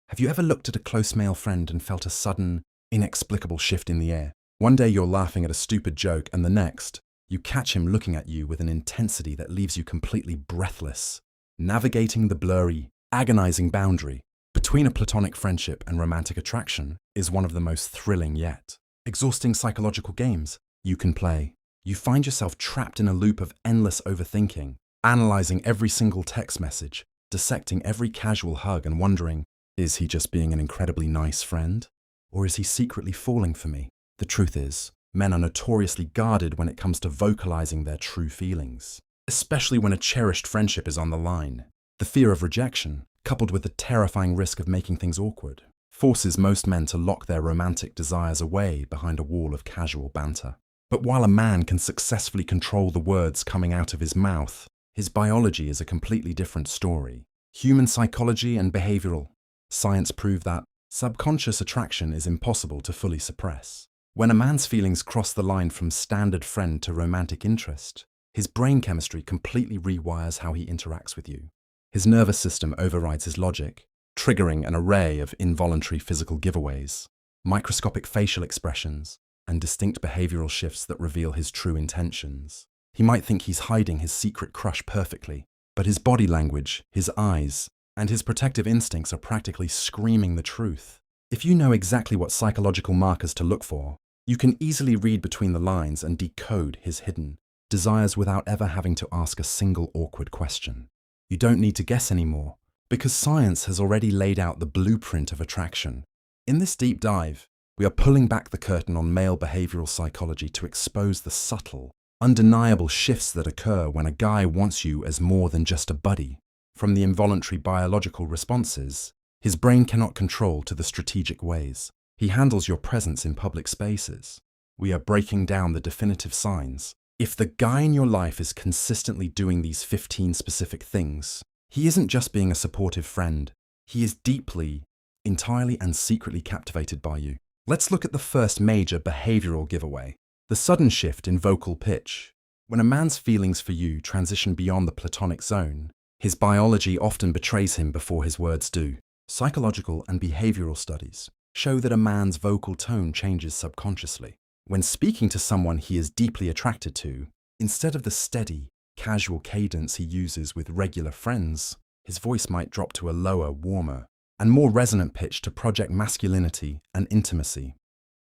Have you ever looked at a close male friend and felt a sudden, inexplicable shift in the air? One day you're laughing at a stupid joke, and the next, you catch him looking at you with an intensity that leaves you completely breathless. Navigating the blurry, agonizing boundary between a platonic friendship and romantic attraction is one of the most thrilling yet exhausting psychological games you can play. You find yourself trapped in a loop of endless overthinking, analyzing every single text message, dissecting every casual hug and wondering, is he just being an incredibly nice friend? Or is he secretly falling for me? The truth is, men are notoriously guarded when it comes to vocalizing their true feelings, especially when a cherished friendship is on the line. The fear of rejection, coupled with the terrifying risk of making things awkward, forces most men to lock their romantic desires away behind a wall of casual banter. But while a man can successfully control the words coming out of his mouth, his biology is a completely different story. Human psychology and behavioral science prove that subconscious attraction is impossible to fully suppress. When a man's feelings cross the line from standard friend to romantic interest, his brain chemistry completely rewires how he interacts with you. His nervous system overrides his logic, triggering an array of involuntary physical giveaways, microscopic facial expressions, and distinct behavioral shifts that reveal his true intentions. He might think he's hiding his secret crush perfectly, but his body language, his eyes, and his protective instincts are practically screaming the truth. If you know exactly what psychological markers to look for, you can easily read between the lines and decode his hidden desires without ever having to ask a single awkward question. You don't need to guess anymore, because science has already laid out the blueprint of attraction. In this deep dive, we are pulling back the curtain on male behavioral psychology to expose the subtle, undeniable shifts that occur when a guy wants you as more than just a buddy. From the involuntary biological responses his brain cannot control to the strategic ways he handles your presence in public spaces, we are breaking down the definitive signs. If the guy in your life is consistently doing these 15 specific things, he isn't just being a supportive friend, he is deeply, entirely and secretly captivated by you. Let's look at the first major behavioral giveaway, the sudden shift in vocal pitch. When a man's feelings for you transition beyond the platonic zone, his biology often betrays him before his words do. Psychological and behavioral studies show that a man's vocal tone changes subconsciously. When speaking to someone he is deeply attracted to, instead of the steady, casual cadence he uses with regular friends, his voice might drop to a lower, warmer, and more resonant pitch to project masculinity and intimacy.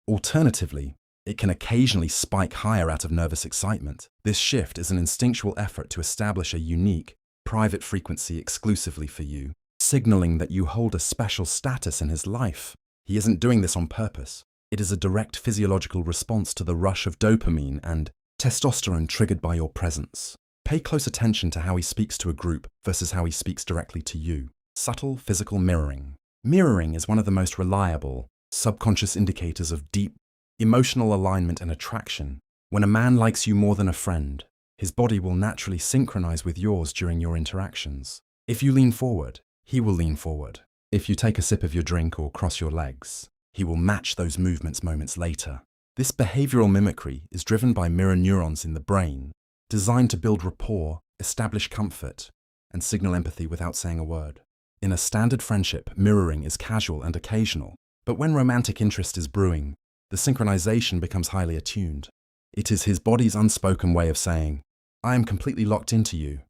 Alternatively, it can occasionally spike higher out of nervous excitement. This shift is an instinctual effort to establish a unique, private frequency exclusively for you, signaling that you hold a special status in his life. He isn't doing this on purpose. It is a direct physiological response to the rush of dopamine and testosterone triggered by your presence. Pay close attention to how he speaks to a group versus how he speaks directly to you. Subtle physical mirroring. Mirroring is one of the most reliable, subconscious indicators of deep, emotional alignment and attraction. When a man likes you more than a friend, his body will naturally synchronize with yours during your interactions. If you lean forward, he will lean forward. If you take a sip of your drink or cross your legs, he will match those movements moments later. This behavioral mimicry is driven by mirror neurons in the brain, designed to build rapport, establish comfort, and signal empathy without saying a word. In a standard friendship, mirroring is casual and occasional, but when romantic interest is brewing, the synchronization becomes highly attuned. It is his body's unspoken way of saying, I am completely locked into you,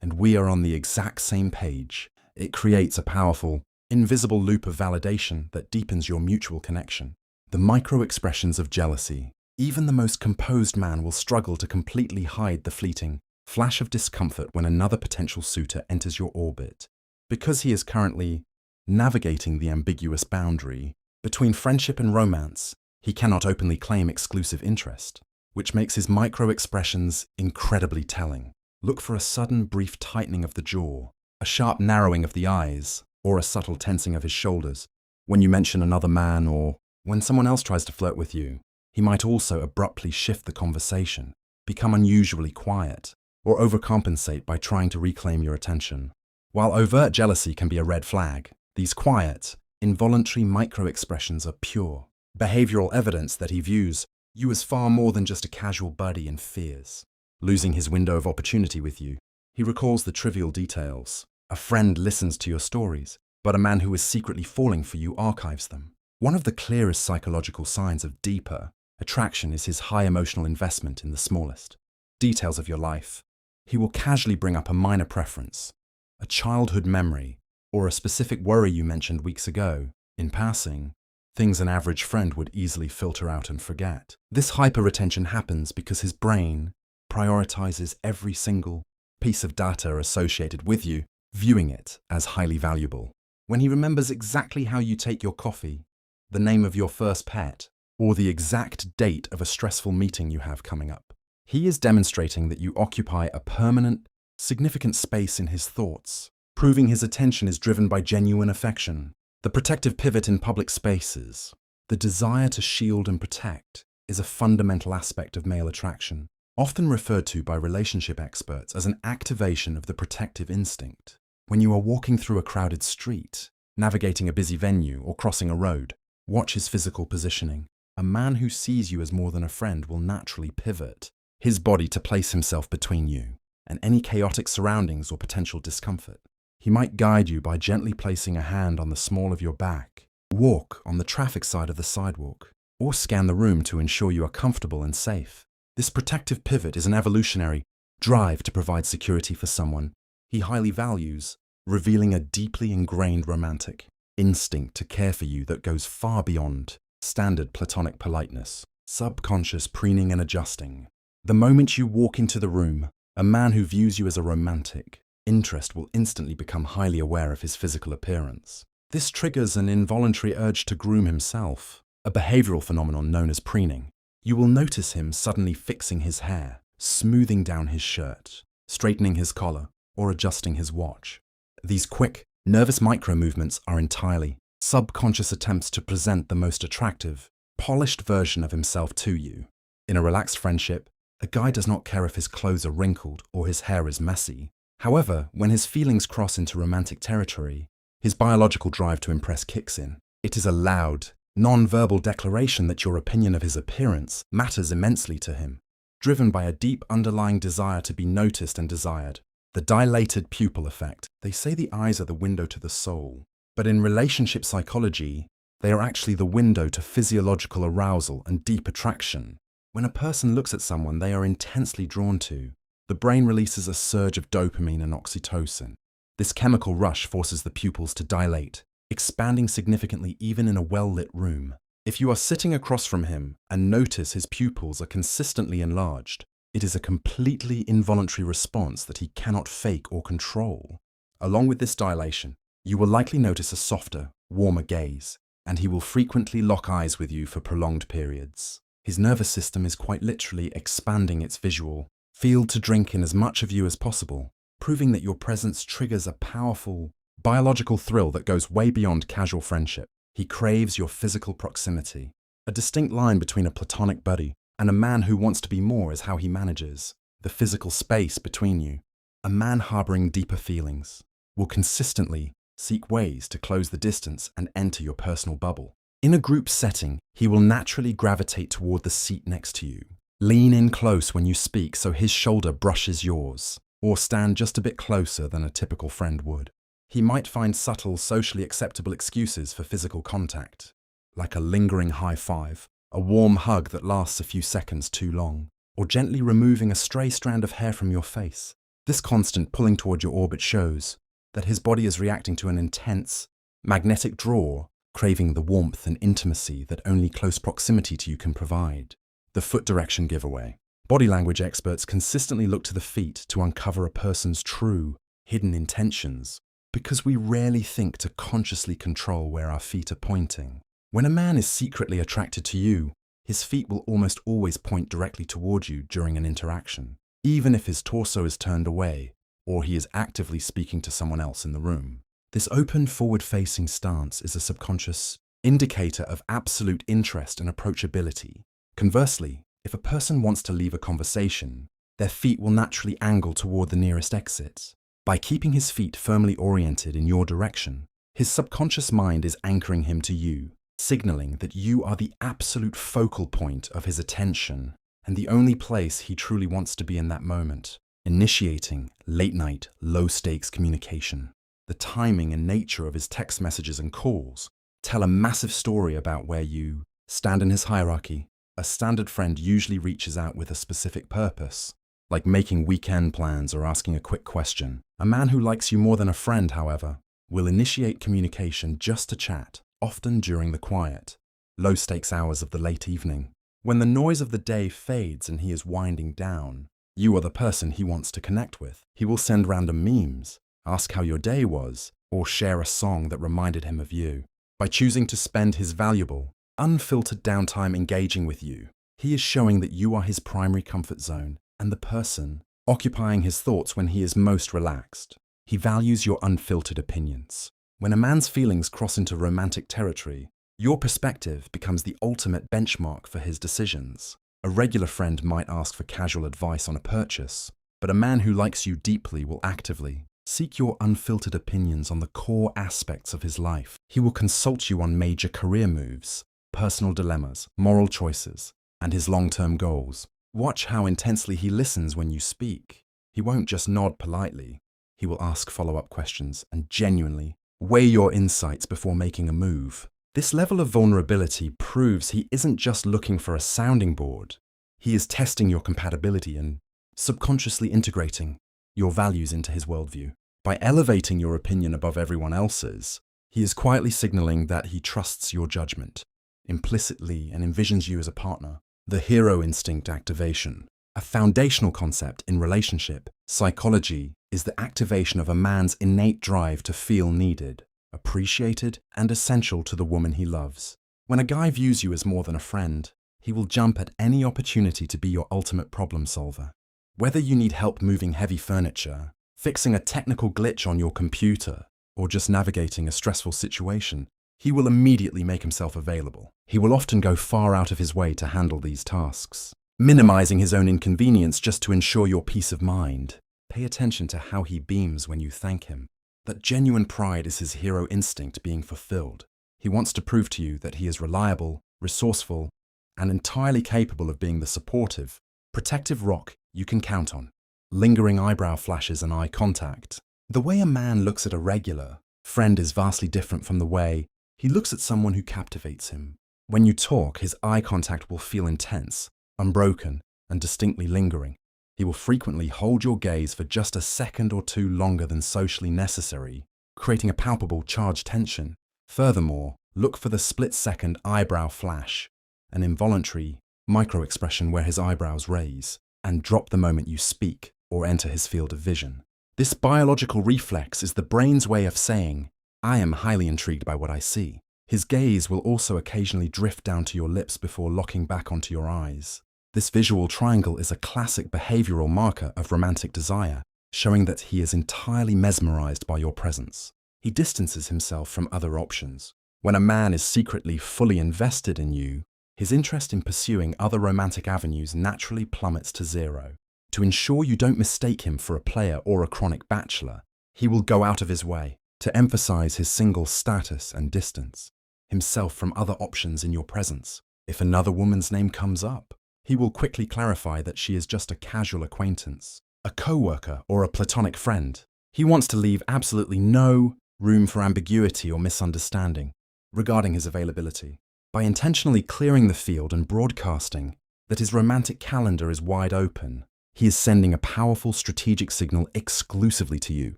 and we are on the exact same page. It creates a powerful, invisible loop of validation that deepens your mutual connection. The micro-expressions of jealousy. Even the most composed man will struggle to completely hide the fleeting flash of discomfort when another potential suitor enters your orbit. Because he is currently navigating the ambiguous boundary between friendship and romance, he cannot openly claim exclusive interest, which makes his micro-expressions incredibly telling. Look for a sudden brief tightening of the jaw, a sharp narrowing of the eyes, or a subtle tensing of his shoulders. When you mention another man or when someone else tries to flirt with you, he might also abruptly shift the conversation, become unusually quiet, or overcompensate by trying to reclaim your attention. While overt jealousy can be a red flag, these quiet, involuntary micro-expressions are pure, behavioral evidence that he views you as far more than just a casual buddy and fears losing his window of opportunity with you. He recalls the trivial details. A friend listens to your stories, but a man who is secretly falling for you archives them. One of the clearest psychological signs of deeper attraction is his high emotional investment in the smallest details of your life. He will casually bring up a minor preference, a childhood memory, or a specific worry you mentioned weeks ago, in passing, things an average friend would easily filter out and forget. This hyper-retention happens because his brain prioritizes every single piece of data associated with you, viewing it as highly valuable. When he remembers exactly how you take your coffee, the name of your first pet, or the exact date of a stressful meeting you have coming up, he is demonstrating that you occupy a permanent, significant space in his thoughts, proving his attention is driven by genuine affection. The protective pivot in public spaces, the desire to shield and protect, is a fundamental aspect of male attraction, often referred to by relationship experts as an activation of the protective instinct. When you are walking through a crowded street, navigating a busy venue, or crossing a road, watch his physical positioning. A man who sees you as more than a friend will naturally pivot his body to place himself between you and any chaotic surroundings or potential discomfort. He might guide you by gently placing a hand on the small of your back, walk on the traffic side of the sidewalk, or scan the room to ensure you are comfortable and safe. This protective pivot is an evolutionary drive to provide security for someone he highly values, revealing a deeply ingrained romantic instinct to care for you that goes far beyond standard platonic politeness. Subconscious preening and adjusting. The moment you walk into the room, a man who views you as a romantic interest will instantly become highly aware of his physical appearance. This triggers an involuntary urge to groom himself, a behavioral phenomenon known as preening. You will notice him suddenly fixing his hair, smoothing down his shirt, straightening his collar, or adjusting his watch. These quick, nervous micro-movements are entirely subconscious attempts to present the most attractive, polished version of himself to you. In a relaxed friendship, a guy does not care if his clothes are wrinkled or his hair is messy. However, when his feelings cross into romantic territory, his biological drive to impress kicks in. It is a loud, non-verbal declaration that your opinion of his appearance matters immensely to him, driven by a deep underlying desire to be noticed and desired. The dilated pupil effect. They say the eyes are the window to the soul, but in relationship psychology, they are actually the window to physiological arousal and deep attraction. When a person looks at someone they are intensely drawn to, the brain releases a surge of dopamine and oxytocin. This chemical rush forces the pupils to dilate, expanding significantly even in a well-lit room. If you are sitting across from him and notice his pupils are consistently enlarged, it is a completely involuntary response that he cannot fake or control. Along with this dilation, you will likely notice a softer, warmer gaze, and he will frequently lock eyes with you for prolonged periods. His nervous system is quite literally expanding its visual field to drink in as much of you as possible, proving that your presence triggers a powerful, biological thrill that goes way beyond casual friendship. He craves your physical proximity. A distinct line between a platonic buddy and a man who wants to be more is how he manages the physical space between you. A man harboring deeper feelings will consistently seek ways to close the distance and enter your personal bubble. In a group setting, he will naturally gravitate toward the seat next to you. Lean in close when you speak so his shoulder brushes yours, or stand just a bit closer than a typical friend would. He might find subtle, socially acceptable excuses for physical contact, like a lingering high five, a warm hug that lasts a few seconds too long, or gently removing a stray strand of hair from your face. This constant pulling toward your orbit shows that his body is reacting to an intense, magnetic draw, craving the warmth and intimacy that only close proximity to you can provide. The foot direction giveaway. Body language experts consistently look to the feet to uncover a person's true, hidden intentions, because we rarely think to consciously control where our feet are pointing. When a man is secretly attracted to you, his feet will almost always point directly toward you during an interaction, even if his torso is turned away or he is actively speaking to someone else in the room. This open, forward-facing stance is a subconscious indicator of absolute interest and approachability. Conversely, if a person wants to leave a conversation, their feet will naturally angle toward the nearest exit. By keeping his feet firmly oriented in your direction, his subconscious mind is anchoring him to you, signaling that you are the absolute focal point of his attention and the only place he truly wants to be in that moment, initiating late-night, low-stakes communication. The timing and nature of his text messages and calls tell a massive story about where you stand in his hierarchy. A standard friend usually reaches out with a specific purpose, like making weekend plans or asking a quick question. A man who likes you more than a friend, however, will initiate communication just to chat, often during the quiet, low-stakes hours of the late evening. When the noise of the day fades and he is winding down, you are the person he wants to connect with. He will send random memes, ask how your day was, or share a song that reminded him of you. By choosing to spend his valuable, unfiltered downtime engaging with you, he is showing that you are his primary comfort zone and the person occupying his thoughts when he is most relaxed. He values your unfiltered opinions. When a man's feelings cross into romantic territory, your perspective becomes the ultimate benchmark for his decisions. A regular friend might ask for casual advice on a purchase, but a man who likes you deeply will actively seek your unfiltered opinions on the core aspects of his life. He will consult you on major career moves, personal dilemmas, moral choices, and his long-term goals. Watch how intensely he listens when you speak. He won't just nod politely. He will ask follow-up questions and genuinely weigh your insights before making a move. This level of vulnerability proves he isn't just looking for a sounding board. He is testing your compatibility and subconsciously integrating your values into his worldview. By elevating your opinion above everyone else's, he is quietly signaling that he trusts your judgment, implicitly, and envisions you as a partner. The hero instinct activation, a foundational concept in relationship psychology, is the activation of a man's innate drive to feel needed, appreciated, and essential to the woman he loves. When a guy views you as more than a friend, he will jump at any opportunity to be your ultimate problem solver. Whether you need help moving heavy furniture, fixing a technical glitch on your computer, or just navigating a stressful situation, he will immediately make himself available. He will often go far out of his way to handle these tasks, minimizing his own inconvenience just to ensure your peace of mind. Pay attention to how he beams when you thank him. That genuine pride is his hero instinct being fulfilled. He wants to prove to you that he is reliable, resourceful, and entirely capable of being the supportive, protective rock you can count on. Lingering eyebrow flashes and eye contact. The way a man looks at a regular friend is vastly different from the way he looks at someone who captivates him. When you talk, his eye contact will feel intense, unbroken, and distinctly lingering. He will frequently hold your gaze for just a second or two longer than socially necessary, creating a palpable charged tension. Furthermore, look for the split-second eyebrow flash, an involuntary micro-expression where his eyebrows raise and drop the moment you speak or enter his field of vision. This biological reflex is the brain's way of saying, "I am highly intrigued by what I see." His gaze will also occasionally drift down to your lips before locking back onto your eyes. This visual triangle is a classic behavioral marker of romantic desire, showing that he is entirely mesmerized by your presence. He distances himself from other options. When a man is secretly fully invested in you, his interest in pursuing other romantic avenues naturally plummets to zero. To ensure you don't mistake him for a player or a chronic bachelor, he will go out of his way to emphasize his single status and distance himself from other options in your presence. If another woman's name comes up, he will quickly clarify that she is just a casual acquaintance, a co-worker, or a platonic friend. He wants to leave absolutely no room for ambiguity or misunderstanding regarding his availability. By intentionally clearing the field and broadcasting that his romantic calendar is wide open, he is sending a powerful strategic signal exclusively to you.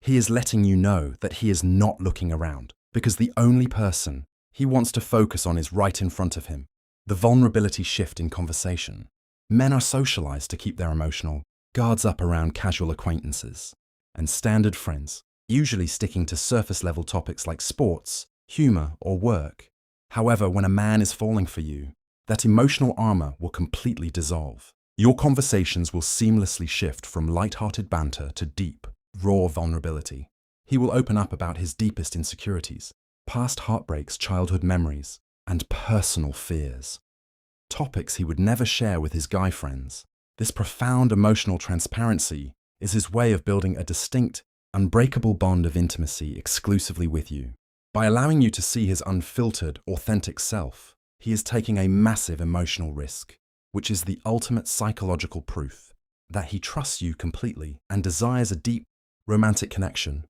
He is letting you know that he is not looking around, because the only person he wants to focus on is right in front of him. The vulnerability shift in conversation. Men are socialized to keep their emotional guards up around casual acquaintances and standard friends, usually sticking to surface-level topics like sports, humor, or work. However, when a man is falling for you, that emotional armor will completely dissolve. Your conversations will seamlessly shift from light-hearted banter to deep, raw vulnerability. He will open up about his deepest insecurities, past heartbreaks, childhood memories, and personal fears. Topics he would never share with his guy friends. This profound emotional transparency is his way of building a distinct, unbreakable bond of intimacy exclusively with you. By allowing you to see his unfiltered, authentic self, he is taking a massive emotional risk, which is the ultimate psychological proof that he trusts you completely and desires a deep, romantic connection